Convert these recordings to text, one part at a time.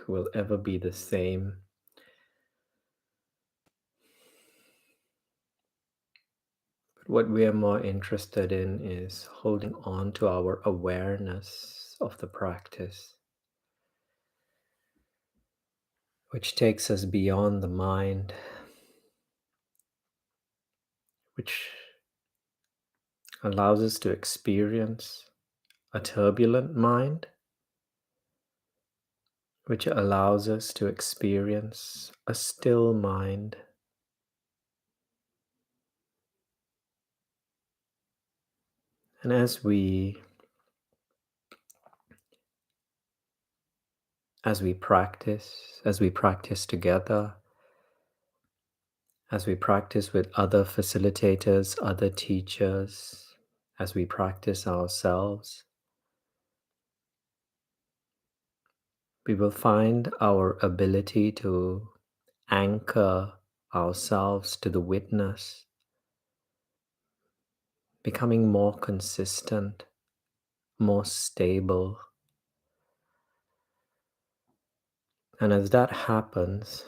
will ever be the same. But what we are more interested in is holding on to our awareness of the practice, which takes us beyond the mind, which allows us to experience a turbulent mind, which allows us to experience a still mind. And as we practice together, as we practice with other facilitators, other teachers, as we practice ourselves, we will find our ability to anchor ourselves to the witness becoming more consistent, more stable. And as that happens,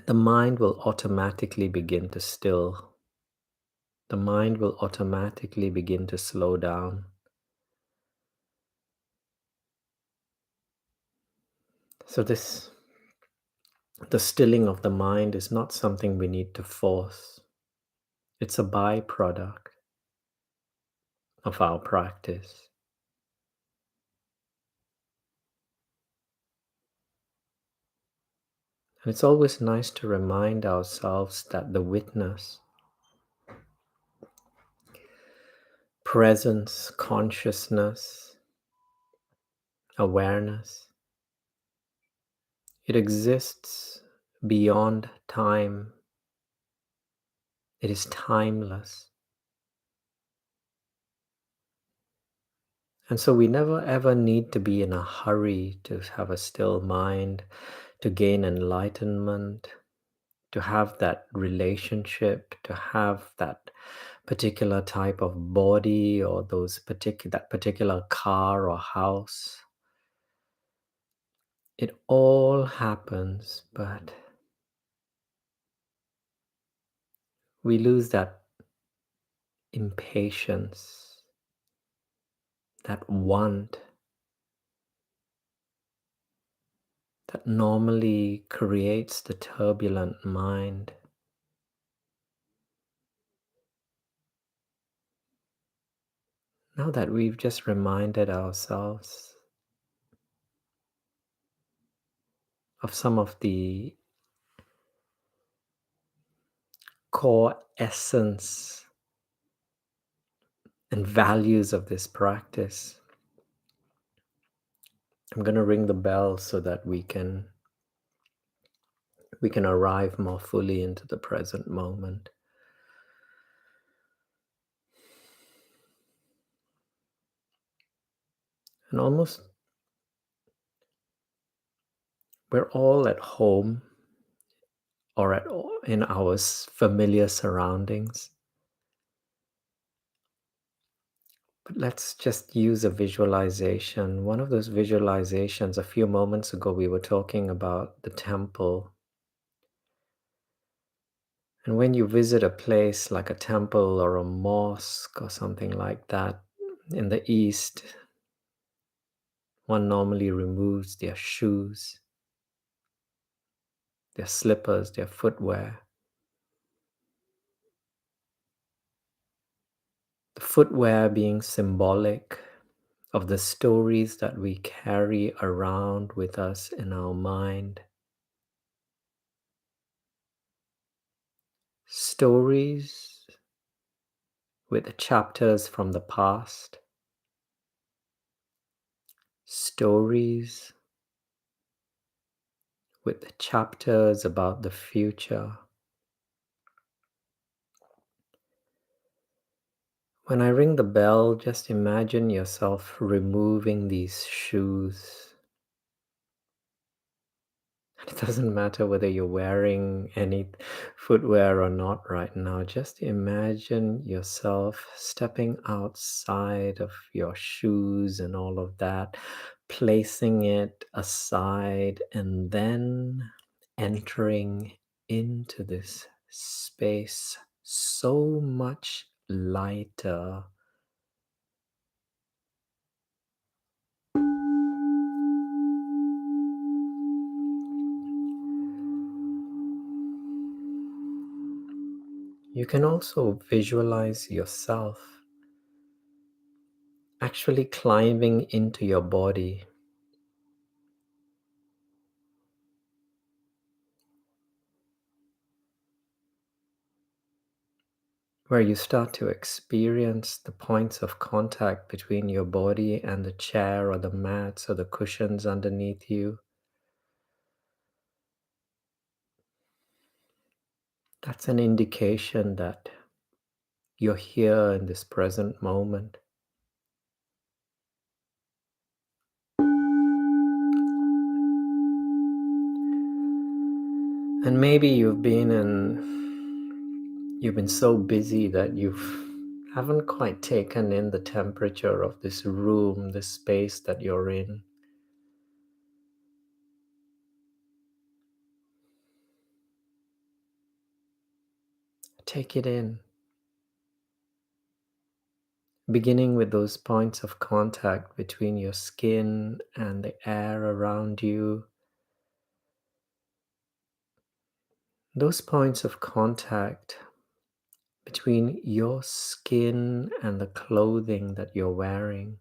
the mind will automatically begin to still. The mind will automatically begin to slow down. So the stilling of the mind is not something we need to force. It's a byproduct of our practice. And it's always nice to remind ourselves that the witness, presence, consciousness, awareness, it exists beyond time. It is timeless. And so we never ever need to be in a hurry to have a still mind, to gain enlightenment, to have that relationship, to have that particular type of body or that particular car or house. It all happens, but we lose that impatience, that want that normally creates the turbulent mind. Now that we've just reminded ourselves of some of the core essence and values of this practice, I'm going to ring the bell so that we can arrive more fully into the present moment. And almost we're all at home or in our familiar surroundings. But let's just use a visualization. One of those visualizations, a few moments ago, we were talking about the temple. And when you visit a place like a temple or a mosque or something like that in the East, one normally removes their shoes, their slippers, their footwear. The footwear being symbolic of the stories that we carry around with us in our mind. Stories with chapters from the past, stories with chapters about the future. When I ring the bell, just imagine yourself removing these shoes. It doesn't matter whether you're wearing any footwear or not right now. Just imagine yourself stepping outside of your shoes and all of that, placing it aside and then entering into this space so much lighter. You can also visualize yourself actually climbing into your body, where you start to experience the points of contact between your body and the chair or the mats or the cushions underneath you. That's an indication that you're here in this present moment. And maybe you've been so busy that you haven't quite taken in the temperature of this room, this space that you're in. Take it in, beginning with those points of contact between your skin and the air around you. Those points of contact between your skin and the clothing that you're wearing.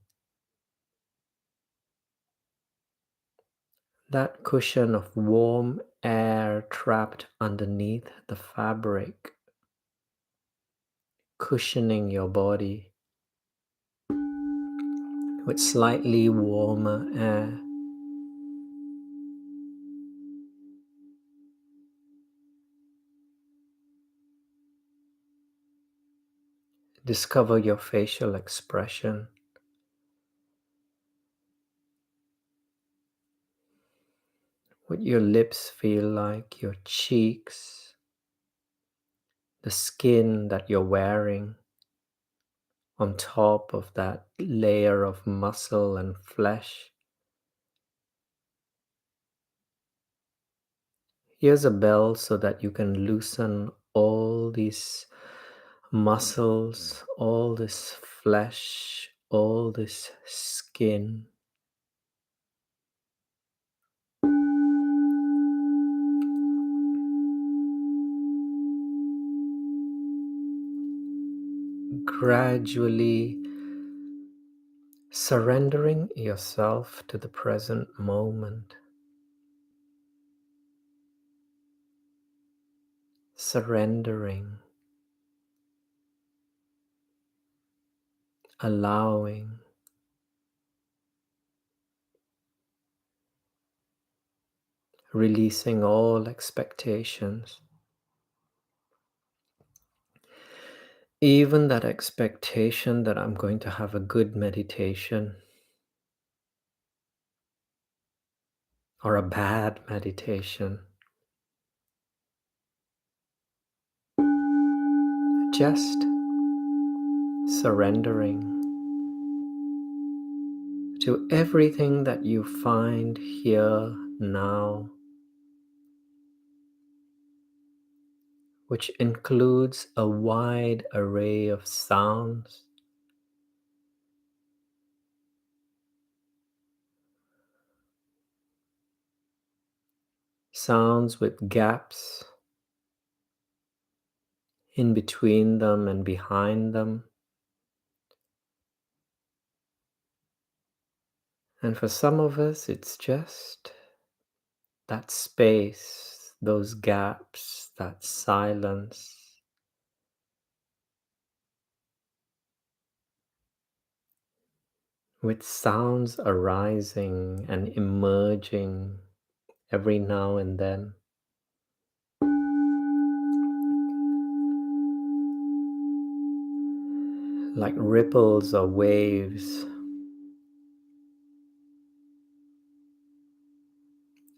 That cushion of warm air trapped underneath the fabric, cushioning your body with slightly warmer air. Discover your facial expression, what your lips feel like, your cheeks, the skin that you're wearing on top of that layer of muscle and flesh. Here's a bell so that you can loosen all these muscles, all this flesh, all this skin. Gradually surrendering yourself to the present moment. Surrendering, allowing, releasing all expectations. Even that expectation that I'm going to have a good meditation or a bad meditation. Just surrendering to everything that you find here now, which includes a wide array of sounds, sounds with gaps in between them and behind them. And for some of us, it's just that space, those gaps, that silence, with sounds arising and emerging every now and then. Like ripples or waves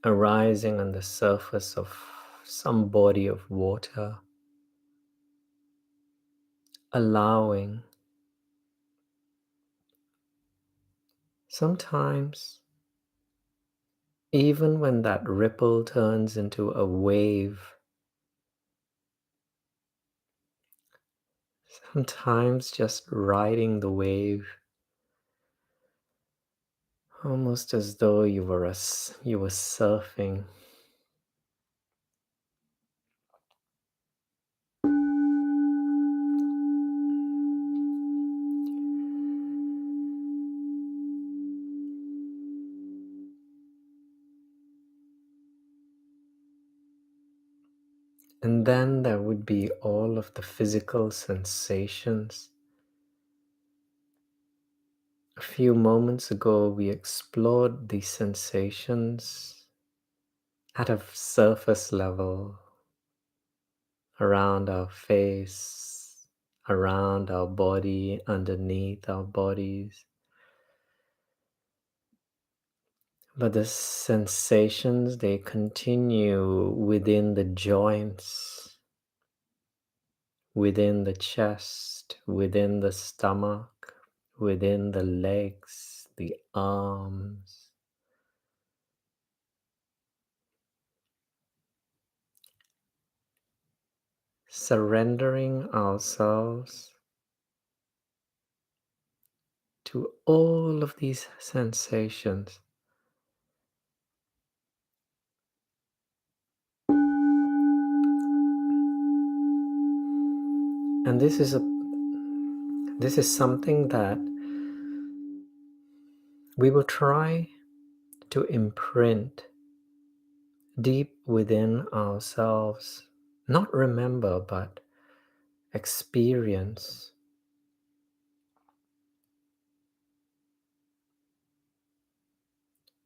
arising on the surface of some body of water, allowing. Sometimes Even when that ripple turns into a wave, sometimes just riding the wave, almost as though you were surfing. And then there would be all of the physical sensations. A few moments ago, we explored these sensations at a surface level, around our face, around our body, underneath our bodies. But the sensations, they continue within the joints, within the chest, within the stomach, within the legs, the arms. Surrendering ourselves to all of these sensations. And this is something that we will try to imprint deep within ourselves. Not remember, but experience.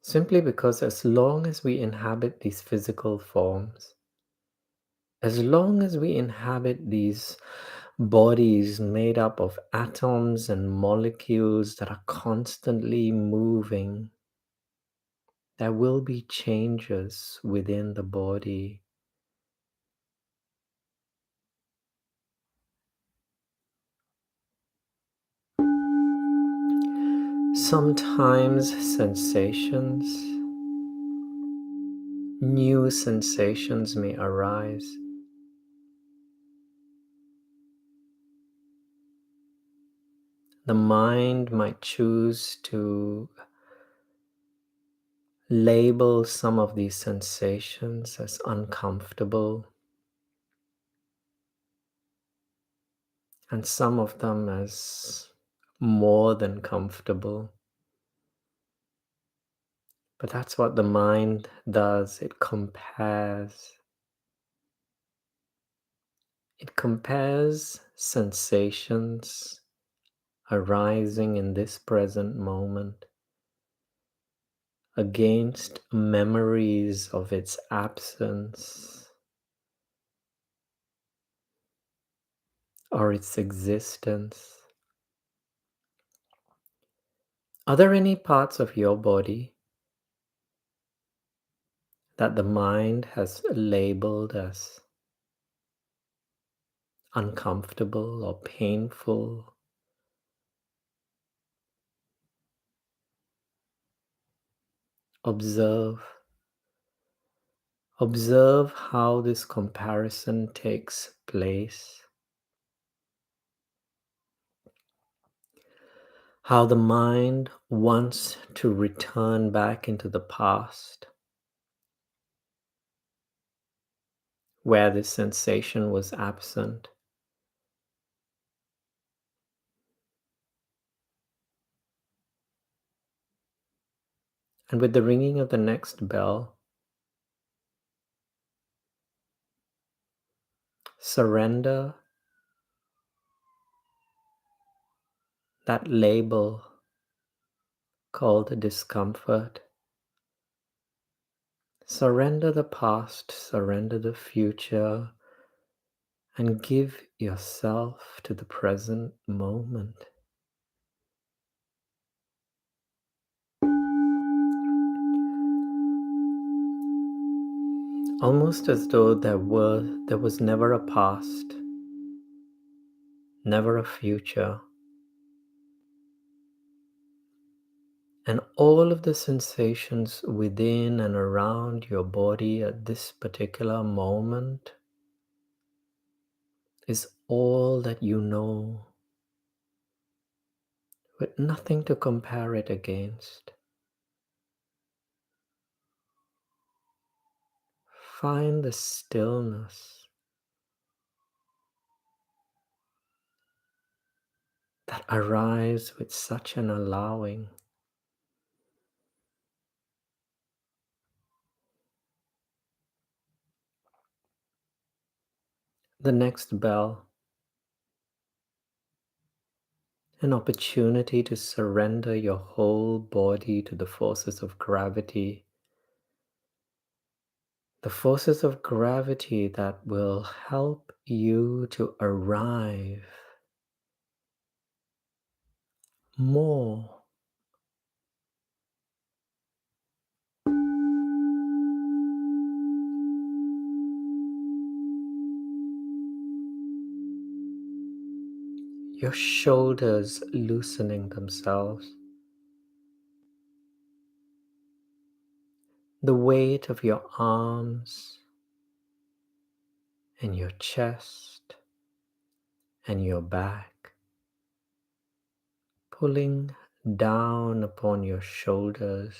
Simply because as long as we inhabit these physical forms, as long as we inhabit these bodies made up of atoms and molecules that are constantly moving, there will be changes within the body. Sometimes new sensations may arise. The mind might choose to label some of these sensations as uncomfortable and some of them as more than comfortable. But that's what the mind does. It compares. It compares sensations arising in this present moment against memories of its absence or its existence. Are there any parts of your body that the mind has labeled as uncomfortable or painful? Observe. Observe how this comparison takes place. How the mind wants to return back into the past where this sensation was absent. And with the ringing of the next bell, surrender that label called discomfort. Surrender the past, surrender the future, and give yourself to the present moment. Almost as though there was never a past, never a future. And all of the sensations within and around your body at this particular moment is all that you know, with nothing to compare it against. Find the stillness that arrives with such an allowing. The next bell, an opportunity to surrender your whole body to the forces of gravity. The forces of gravity that will help you to arrive more your shoulders loosening themselves, the weight of your arms and your chest and your back, pulling down upon your shoulders,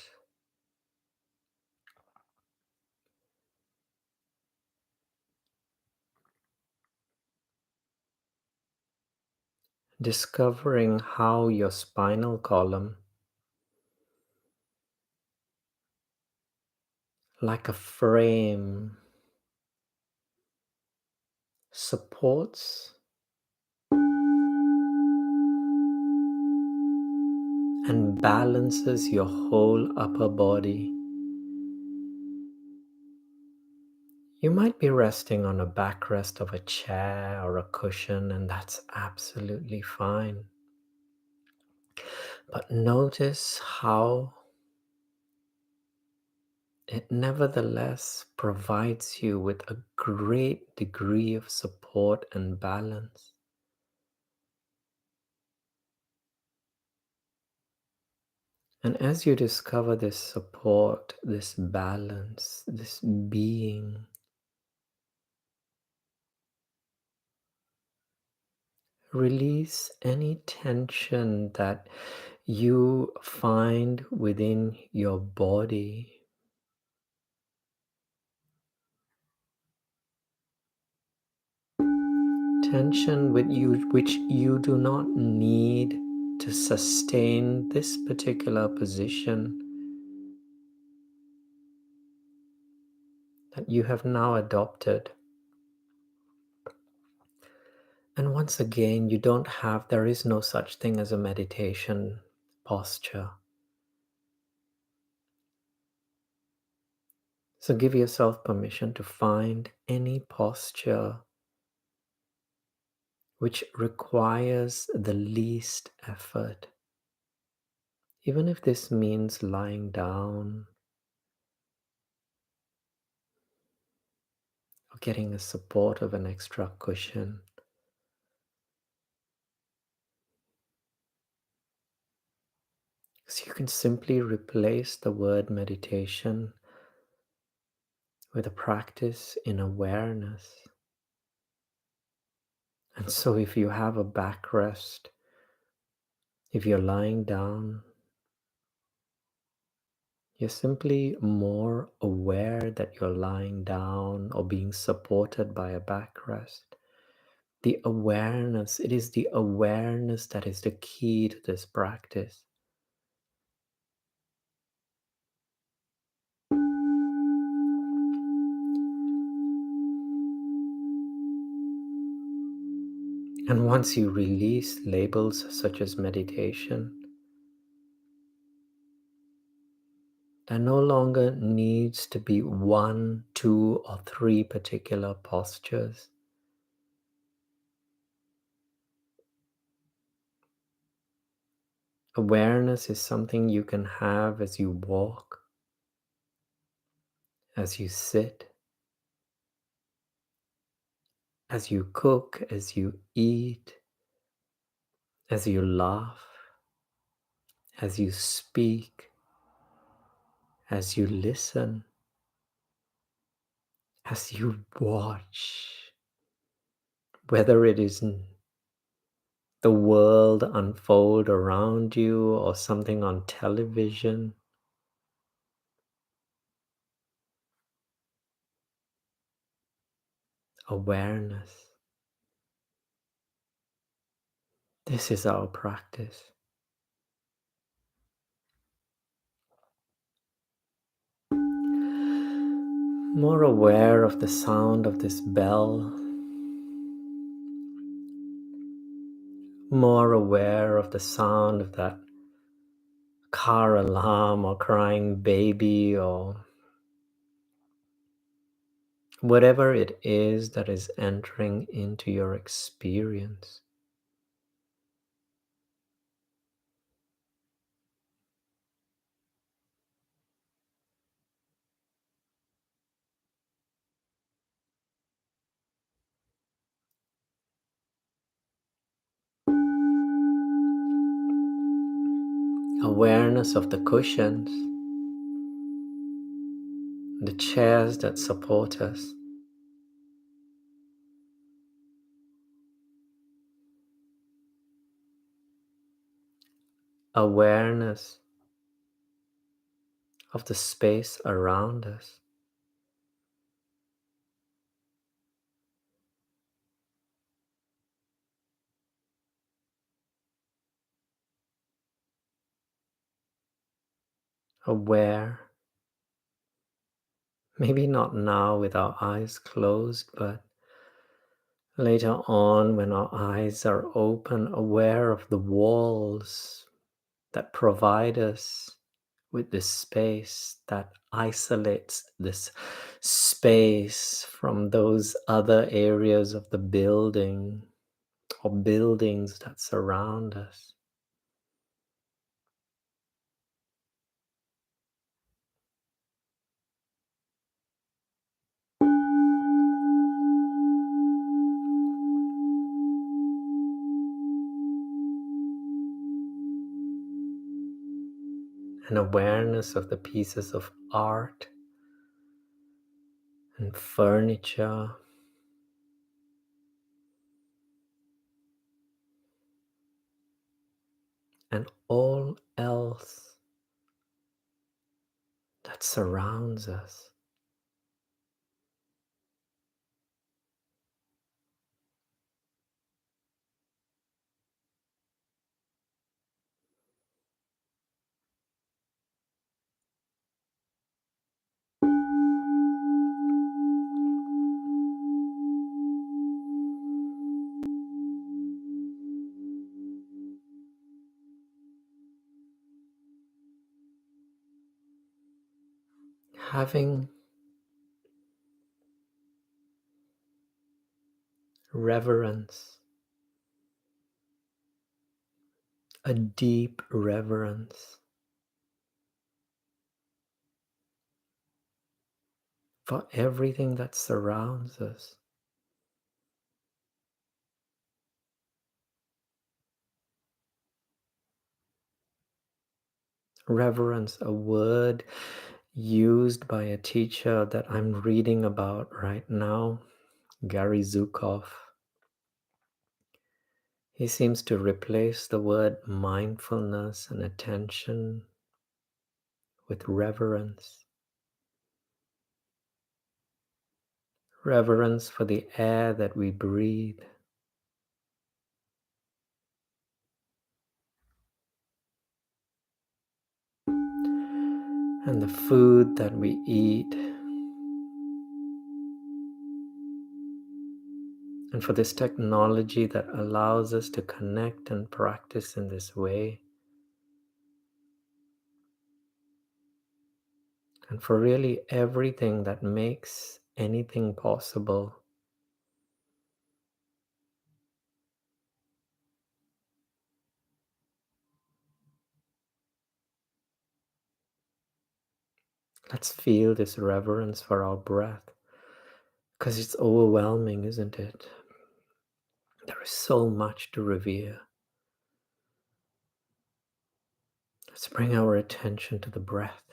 discovering how your spinal column, like a frame, supports and balances your whole upper body. You might be resting on a backrest of a chair or a cushion, and that's absolutely fine. But notice how it nevertheless provides you with a great degree of support and balance. And as you discover this support, this balance, this being, release any tension that you find within your body. Tension which you do not need to sustain this particular position that you have now adopted. And once again, there is no such thing as a meditation posture. So give yourself permission to find any posture which requires the least effort. Even if this means lying down or getting the support of an extra cushion. So you can simply replace the word meditation with a practice in awareness. And so if you have a backrest, if you're lying down, you're simply more aware that you're lying down or being supported by a backrest. The awareness, it is the awareness that is the key to this practice. And once you release labels such as meditation, there no longer needs to be one, two, or three particular postures. Awareness is something you can have as you walk, as you sit, as you cook, as you eat, as you laugh, as you speak, as you listen, as you watch, whether it is the world unfold around you or something on television. Awareness. This is our practice. More aware of the sound of this bell, more aware of the sound of that car alarm or crying baby or whatever it is that is entering into your experience. Awareness of the cushions, the chairs that support us. Awareness of the space around us. Aware, maybe not now with our eyes closed, but later on when our eyes are open, aware of the walls that provide us with this space, that isolates this space from those other areas of the building or buildings that surround us. An awareness of the pieces of art and furniture and all else that surrounds us. Having reverence, a deep reverence for everything that surrounds us. Reverence, a word used by a teacher that I'm reading about right now, Gary Zukov. He seems to replace the word mindfulness and attention with reverence. Reverence for the air that we breathe, and the food that we eat, and for this technology that allows us to connect and practice in this way, and for really everything that makes anything possible. Let's feel this reverence for our breath, because it's overwhelming, isn't it? There is so much to revere. Let's bring our attention to the breath,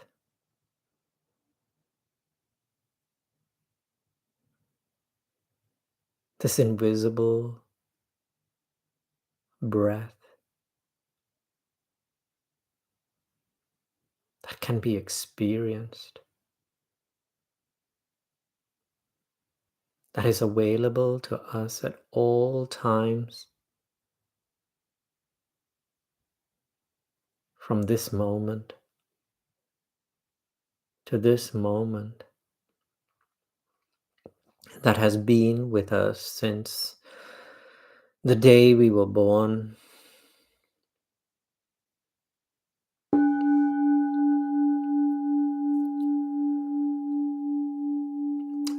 this invisible breath that can be experienced, that is available to us at all times, from this moment to this moment, that has been with us since the day we were born.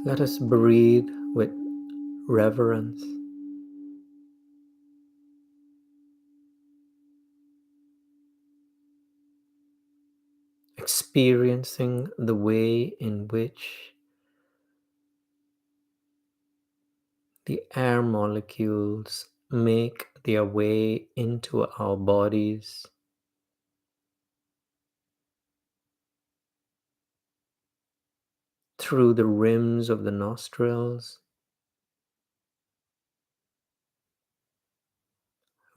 Let us breathe with reverence, experiencing the way in which the air molecules make their way into our bodies through the rims of the nostrils,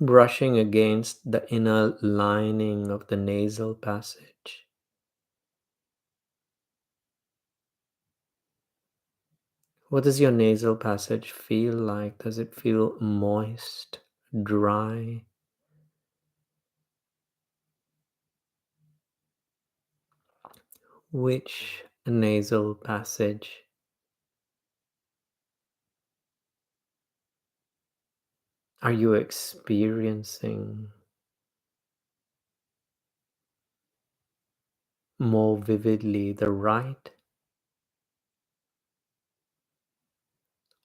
brushing against the inner lining of the nasal passage. What does your nasal passage feel like? Does it feel moist, dry? Which nasal passage are you experiencing more vividly, the right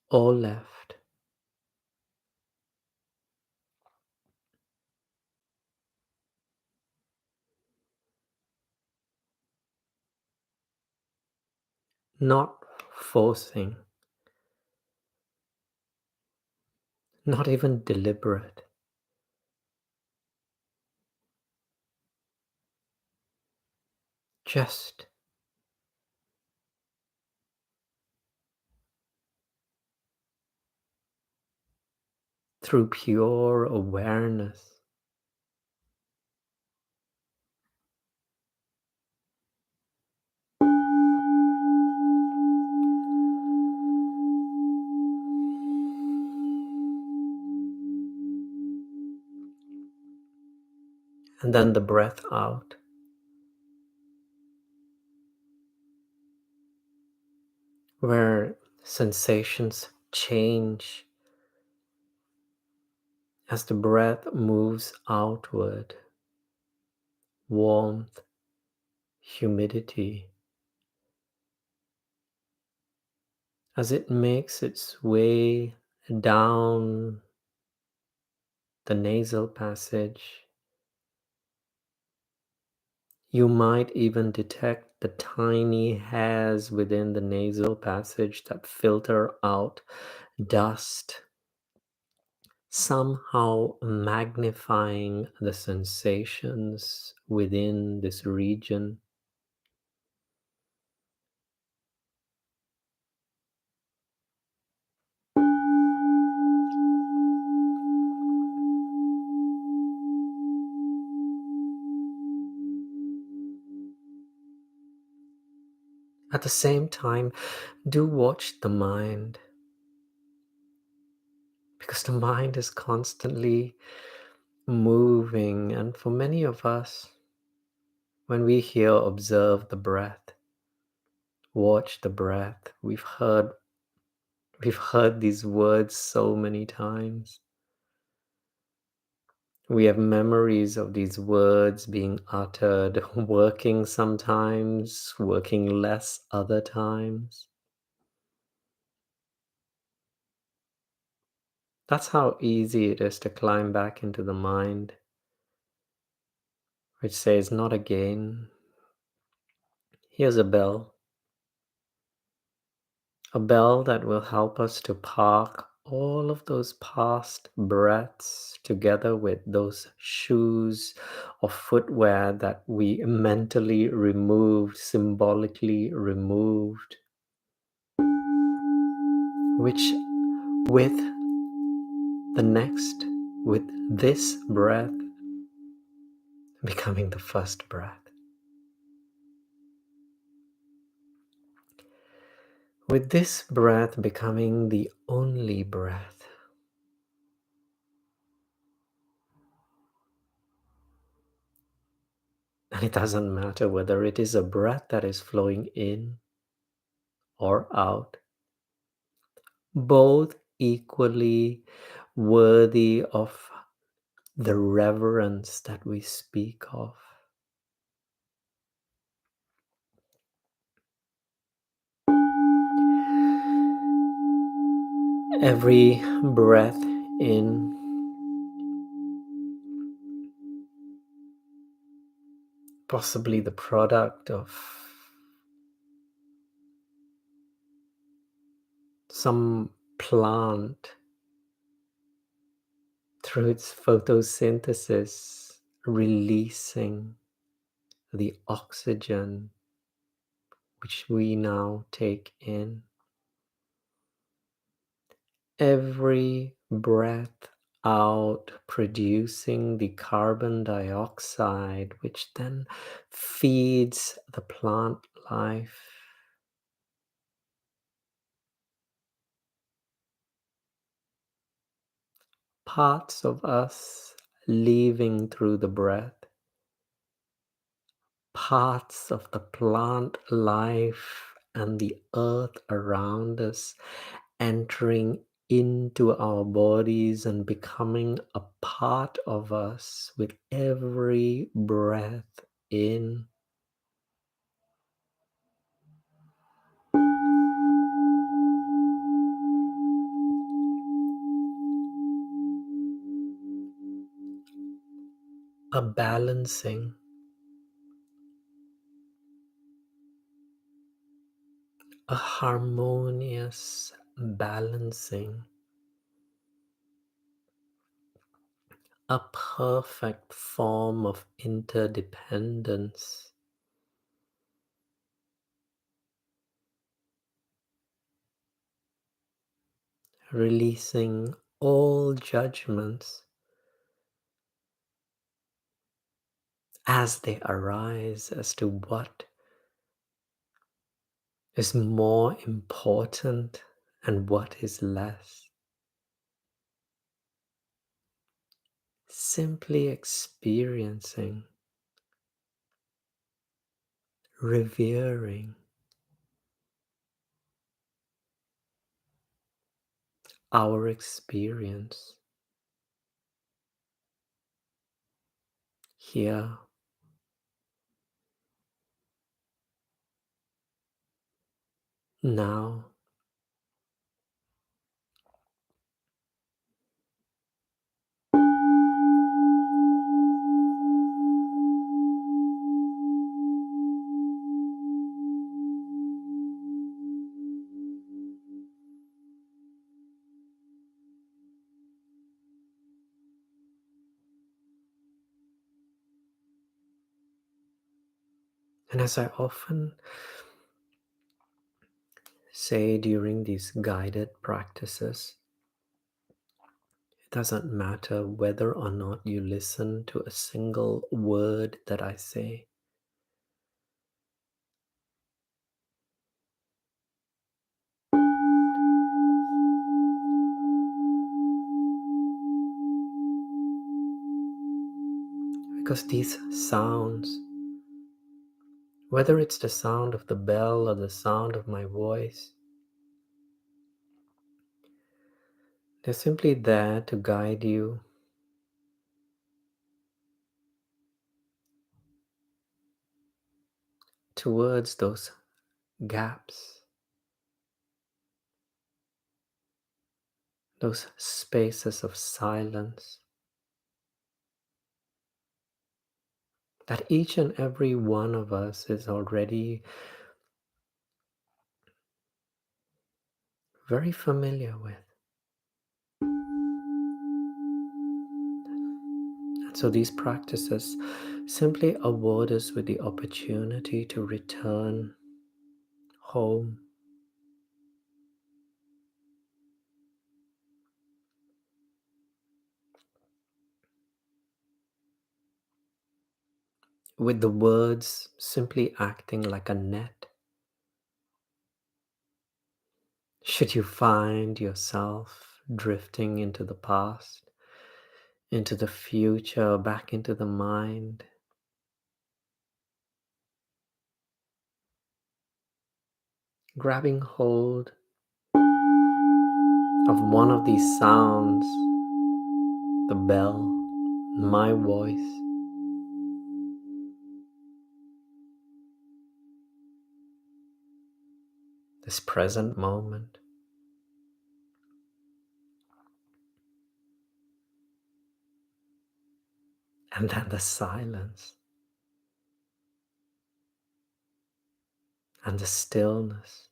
or left? Not forcing, not even deliberate, just through pure awareness. And then the breath out, where sensations change as the breath moves outward. Warmth, humidity, as it makes its way down the nasal passage. You might even detect the tiny hairs within the nasal passage that filter out dust, somehow magnifying the sensations within this region. At the same time, do watch the mind, because the mind is constantly moving. And for many of us, when we hear observe the breath, watch the breath, we've heard these words so many times. We have memories of these words being uttered, working sometimes, working less other times. That's how easy it is to climb back into the mind, which says, not again. Here's a bell that will help us to park all of those past breaths together with those shoes or footwear that we mentally removed, symbolically removed, which with the next, with this breath becoming the first breath, with this breath becoming the only breath. And it doesn't matter whether it is a breath that is flowing in or out, both equally worthy of the reverence that we speak of. Every breath in, possibly the product of some plant through its photosynthesis, releasing the oxygen which we now take in. Every breath out, producing the carbon dioxide, which then feeds the plant life. Parts of us leaving through the breath, parts of the plant life and the earth around us entering into our bodies and becoming a part of us with every breath in. A balancing, a harmonious balancing, a perfect form of interdependence, releasing all judgments as they arise as to what is more important and what is less. Simply experiencing, revering our experience here, now. And as I often say during these guided practices, it doesn't matter whether or not you listen to a single word that I say. Because these sounds, whether it's the sound of the bell or the sound of my voice, they're simply there to guide you towards those gaps, those spaces of silence that each and every one of us is already very familiar with. So these practices simply award us with the opportunity to return home with the words simply acting like a net. Should you find yourself drifting into the past, into the future, back into the mind, grabbing hold of one of these sounds, the bell, my voice, this present moment, and then the silence and the stillness.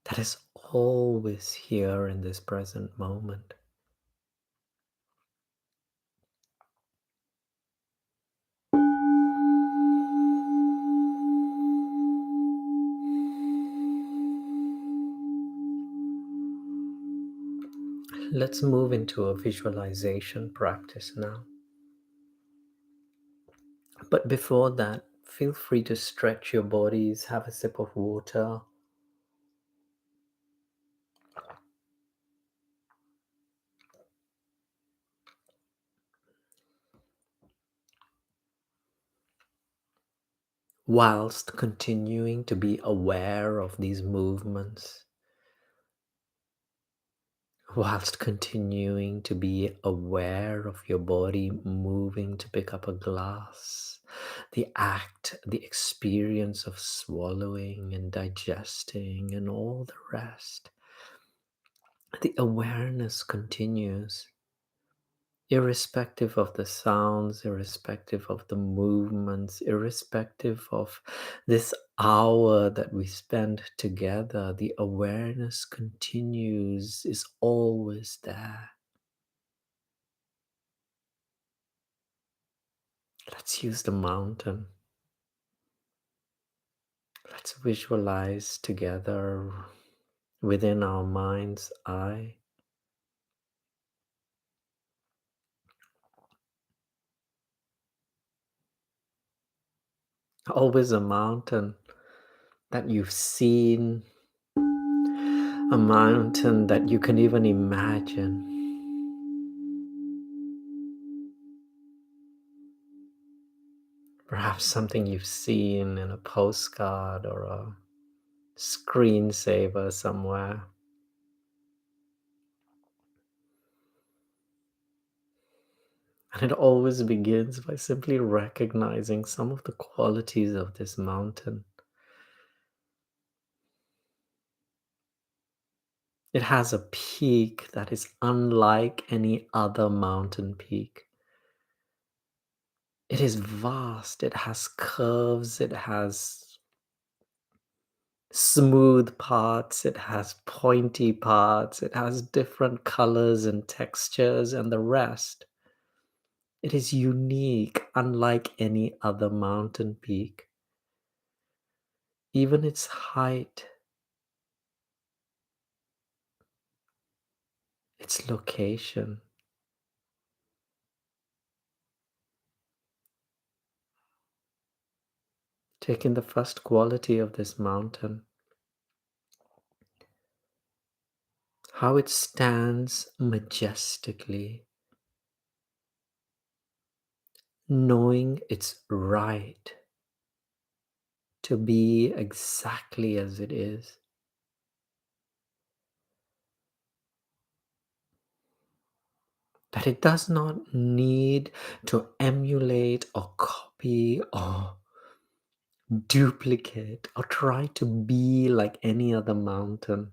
That is always here in this present moment. Let's move into a visualization practice now. But before that, feel free to stretch your bodies, have a sip of water. Whilst continuing to be aware of these movements, whilst continuing to be aware of your body moving to pick up a glass, the act, the experience of swallowing and digesting and all the rest, the awareness continues. Irrespective of the sounds, irrespective of the movements, irrespective of this hour that we spend together, the awareness continues, is always there. Let's use the mountain. Let's visualize together within our mind's eye. Always a mountain that you've seen, a mountain that you can even imagine. Perhaps something you've seen in a postcard or a screensaver somewhere. And it always begins by simply recognizing some of the qualities of this mountain. It has a peak that is unlike any other mountain peak. It is vast, it has curves, it has smooth parts, it has pointy parts, it has different colors and textures and the rest. It is unique, unlike any other mountain peak. Even its height, its location. Taking the first quality of this mountain, how it stands majestically, knowing it's right to be exactly as it is. That it does not need to emulate or copy or duplicate or try to be like any other mountain.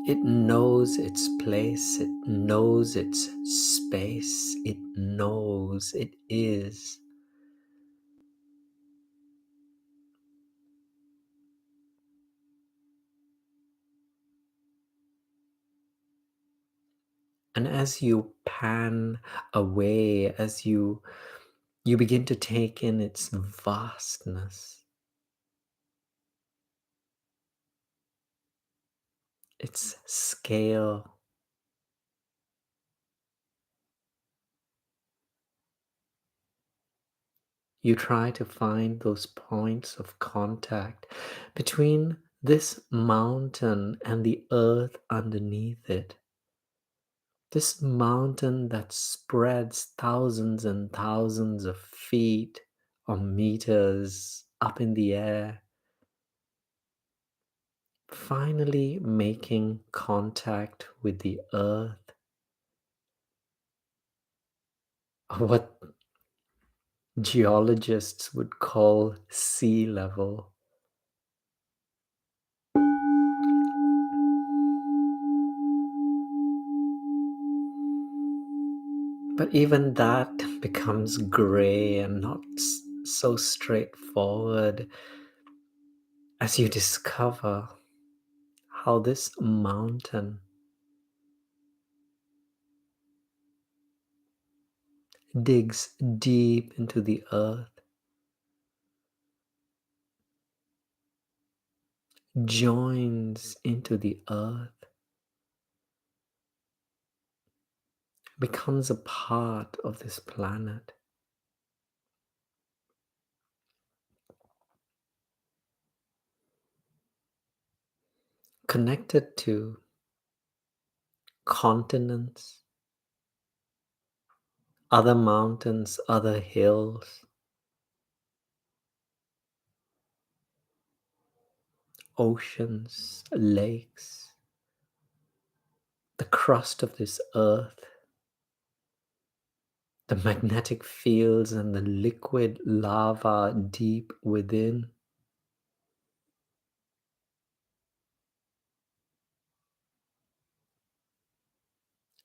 It knows its place, it knows its space, it knows it is. And as you pan away, as you begin to take in its vastness, its scale, you try to find those points of contact between this mountain and the earth underneath it. This mountain that spreads thousands and thousands of feet or meters up in the air, finally making contact with the earth, or what geologists would call sea level. But even that becomes gray and not so straightforward as you discover how this mountain digs deep into the earth, joins into the earth, becomes a part of this planet, connected to continents, other mountains, other hills, oceans, lakes, the crust of this earth, the magnetic fields and the liquid lava deep within.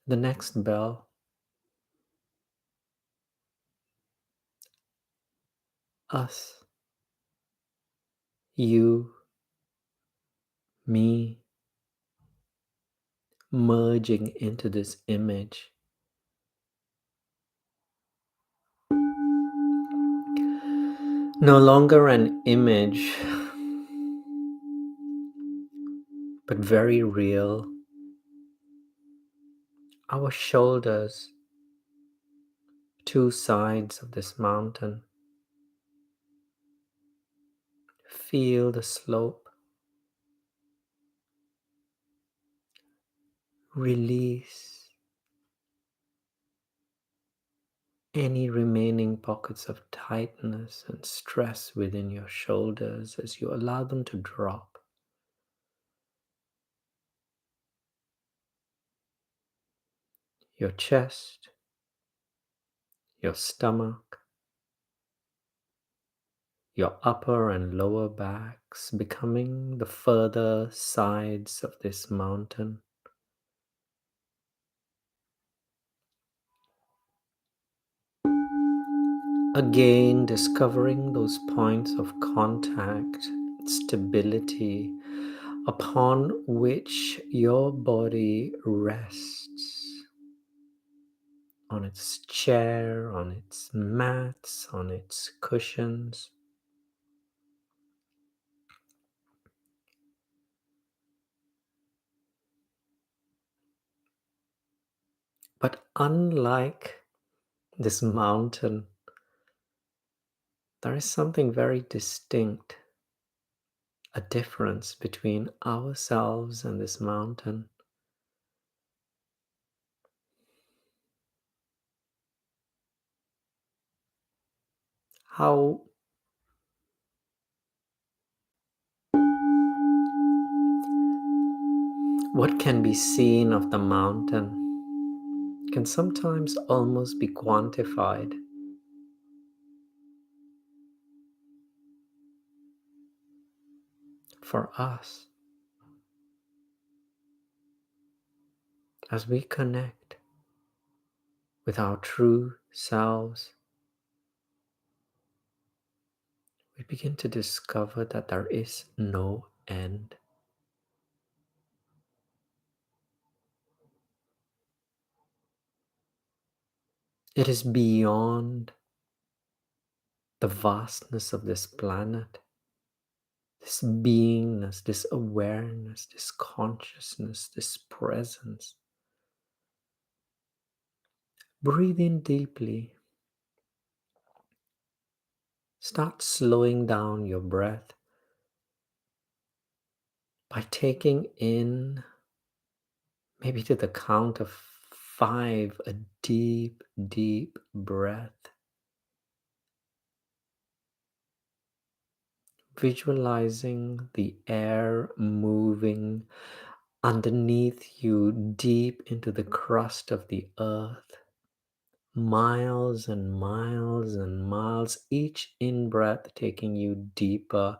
The next bell, us, you, me, merging into this image. No longer an image, but very real. Our shoulders, two sides of this mountain. Feel the slope. Release any remaining pockets of tightness and stress within your shoulders as you allow them to drop. Your chest, your stomach, your upper and lower backs becoming the further sides of this mountain. Again, discovering those points of contact, stability, upon which your body rests on its chair, on its mats, on its cushions. But unlike this mountain, there is something very distinct, a difference between ourselves and this mountain. How what can be seen of the mountain can sometimes almost be quantified. For us, as we connect with our true selves, we begin to discover that there is no end. It is beyond the vastness of this planet, this beingness, this awareness, this consciousness, this presence. Breathe in deeply. Start slowing down your breath by taking in, maybe to the count of 5, a deep, deep breath. Visualizing the air moving underneath you deep into the crust of the earth. Miles and miles and miles, each in-breath taking you deeper,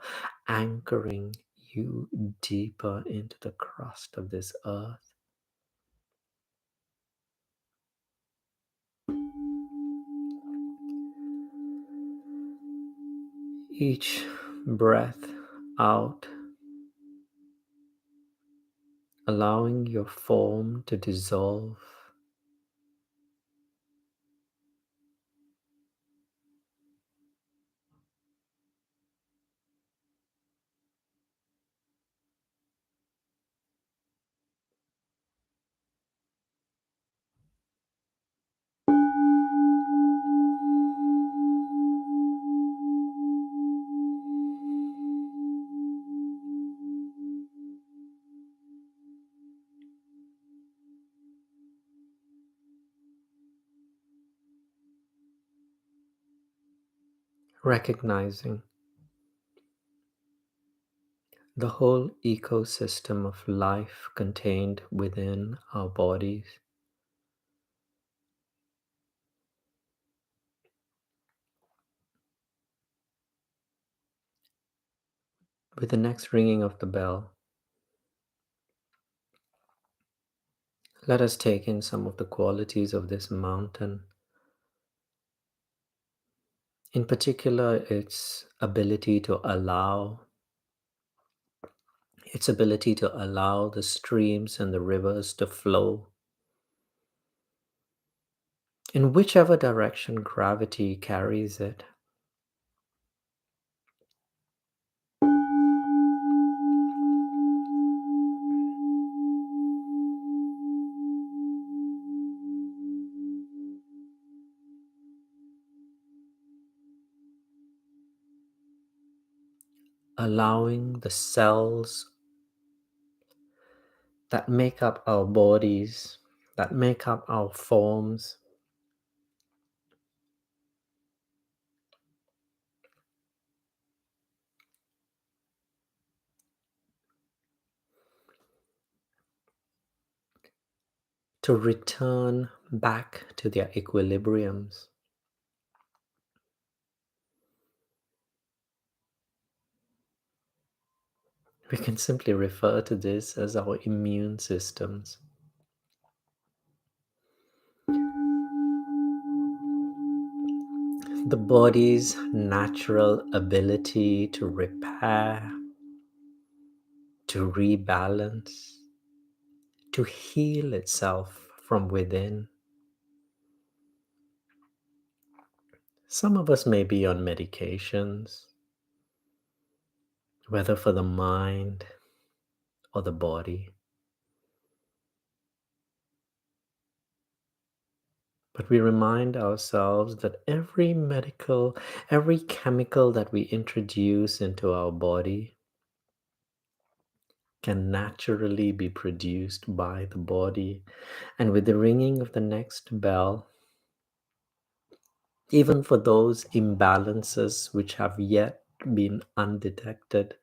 anchoring you deeper into the crust of this earth. Each breath out, allowing your form to dissolve. Recognizing the whole ecosystem of life contained within our bodies. With the next ringing of the bell, let us take in some of the qualities of this mountain. In particular, its ability to allow the streams and the rivers to flow in whichever direction gravity carries it. Allowing the cells that make up our bodies, that make up our forms, to return back to their equilibriums. We can simply refer to this as our immune systems. The body's natural ability to repair, to rebalance, to heal itself from within. Some of us may be on medications, whether for the mind or the body. But we remind ourselves that every chemical that we introduce into our body can naturally be produced by the body. And with the ringing of the next bell, even for those imbalances which have yet been undetected,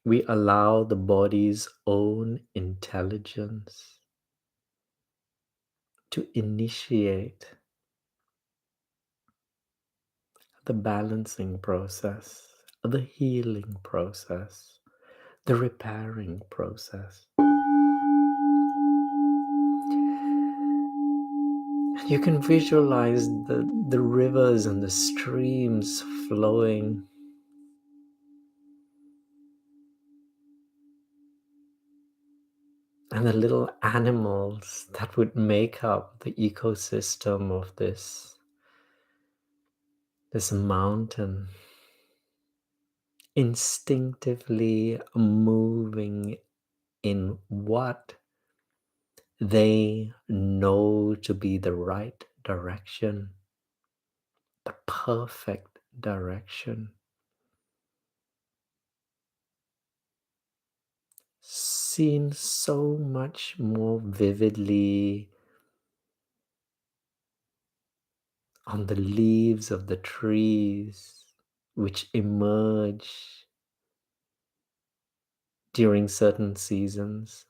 we allow the body's own intelligence to initiate the balancing process, the healing process, the repairing process. You can visualize the rivers and the streams flowing, and the little animals that would make up the ecosystem of this mountain, instinctively moving in what they know to be the right direction, the perfect direction, seen so much more vividly on the leaves of the trees, which emerge during certain seasons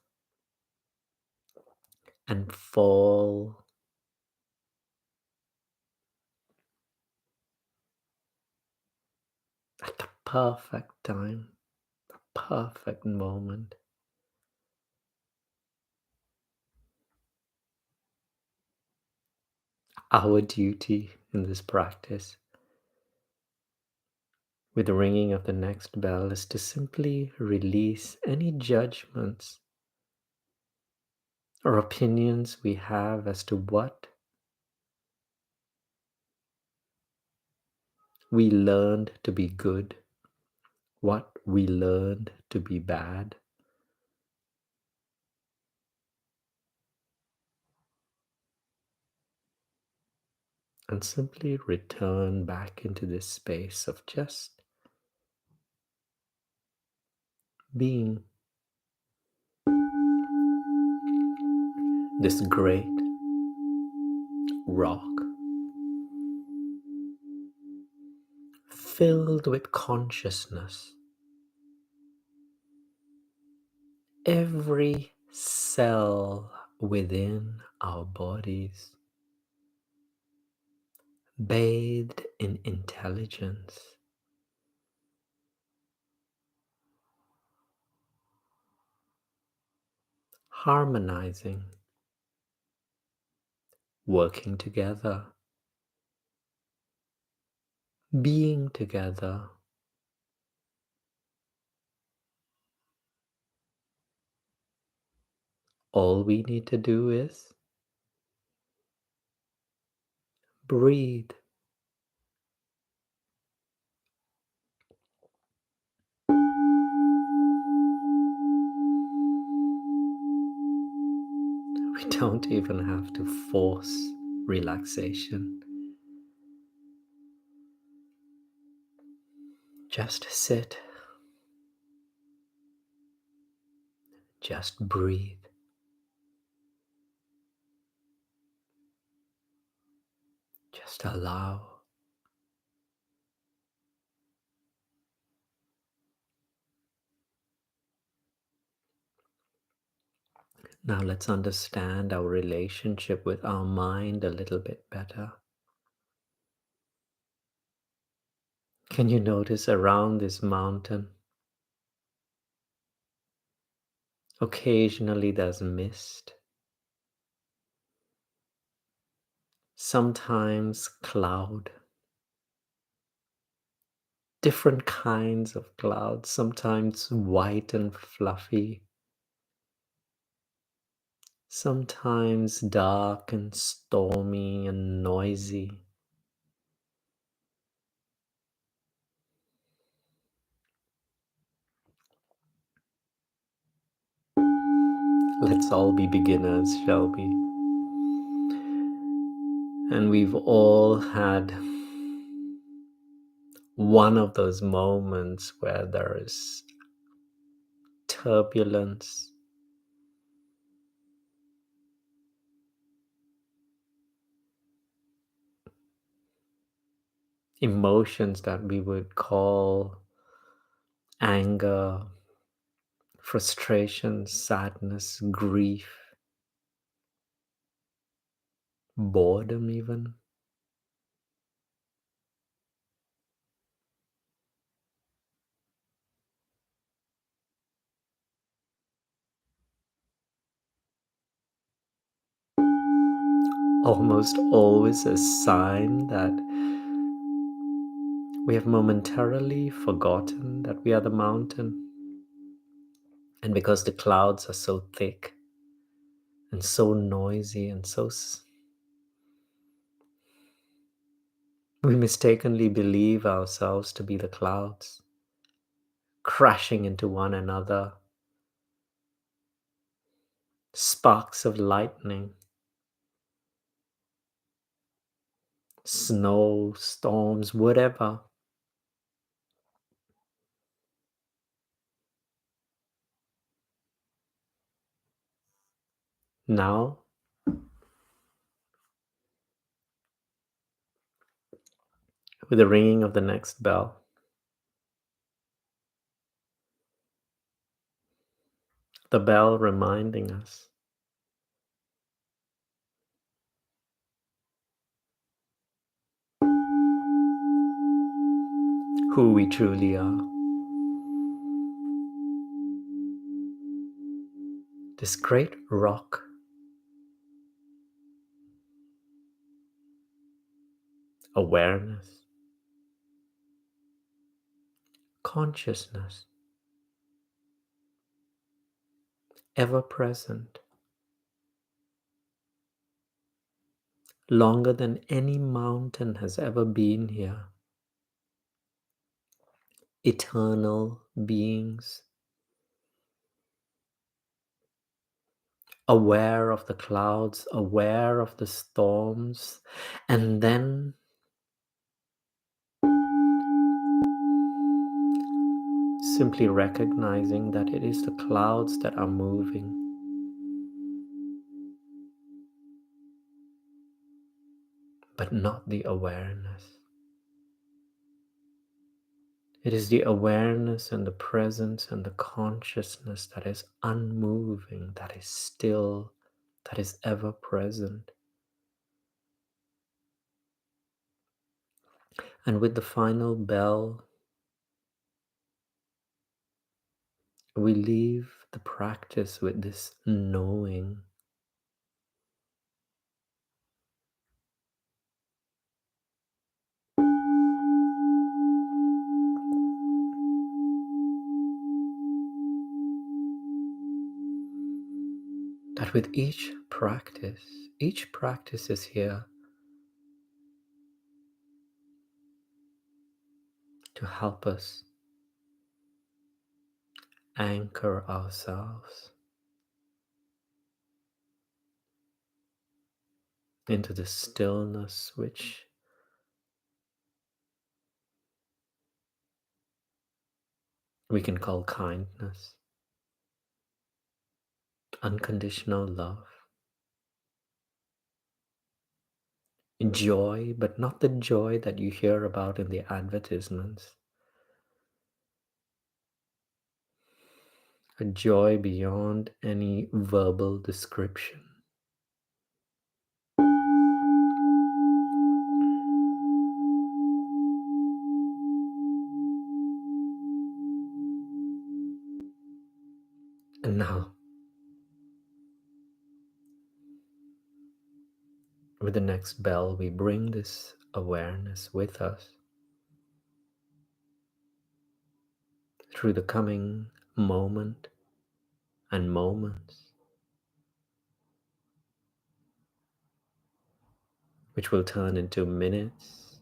and fall at the perfect time, the perfect moment. Our duty in this practice, with the ringing of the next bell, is to simply release any judgments or opinions we have as to what we learned to be good, what we learned to be bad, and simply return back into this space of just being this great rock filled with consciousness. Every cell within our bodies bathed in intelligence, harmonizing, working together, being together. All we need to do is breathe. We don't even have to force relaxation. Just sit, just breathe, just allow. Now let's understand our relationship with our mind a little bit better. Can you notice around this mountain, occasionally there's mist, sometimes cloud, different kinds of clouds, sometimes white and fluffy, sometimes dark and stormy and noisy. Let's all be beginners, shall we? And we've all had one of those moments where there is turbulence, emotions that we would call anger, frustration, sadness, grief, boredom, even. Almost always a sign that we have momentarily forgotten that we are the mountain. And because the clouds are so thick, and so noisy and we mistakenly believe ourselves to be the clouds, crashing into one another, sparks of lightning, snow, storms, whatever. Now, with the ringing of the next bell, the bell reminding us who we truly are. This great rock, awareness, consciousness, ever present, longer than any mountain has ever been here. Eternal beings, aware of the clouds, aware of the storms, and then simply recognizing that it is the clouds that are moving, but not the awareness. It is the awareness and the presence and the consciousness that is unmoving, that is still, that is ever present. And with the final bell, we leave the practice with this knowing. That with each practice is here to help us anchor ourselves into the stillness which we can call kindness, unconditional love, joy, but not the joy that you hear about in the advertisements, a joy beyond any verbal description. And now, with the next bell, we bring this awareness with us through the coming moment and moments, which will turn into minutes,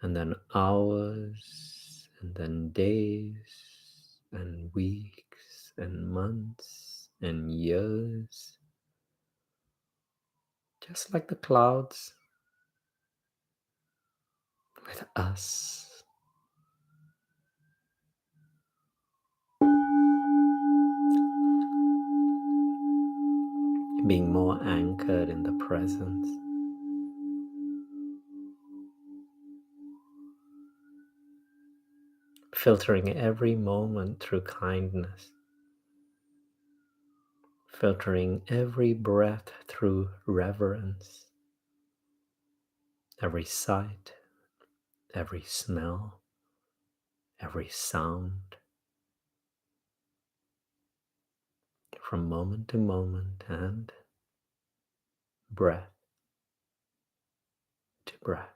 and then hours, and then days, and weeks, and months, and years, just like the clouds with us, being more anchored in the presence, filtering every moment through kindness, filtering every breath through reverence, every sight, every smell, every sound, from moment to moment and breath to breath.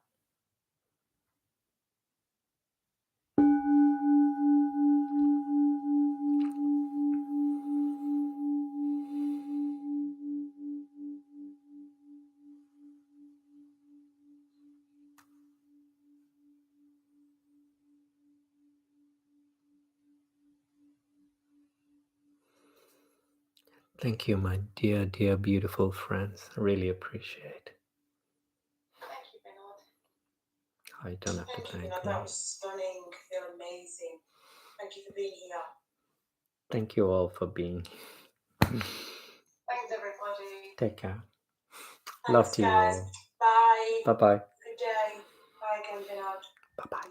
Thank you, my dear, dear, beautiful friends. I really appreciate. Thank you, Vinod. I don't have to Thank you, thank Vinod. me. That was stunning. You're amazing. Thank you for being here. Thank you all for being here. Thanks, everybody. Take care. Love Thanks, to you guys. all. Bye. Bye bye. Good day. Bye again, Vinod. Bye bye.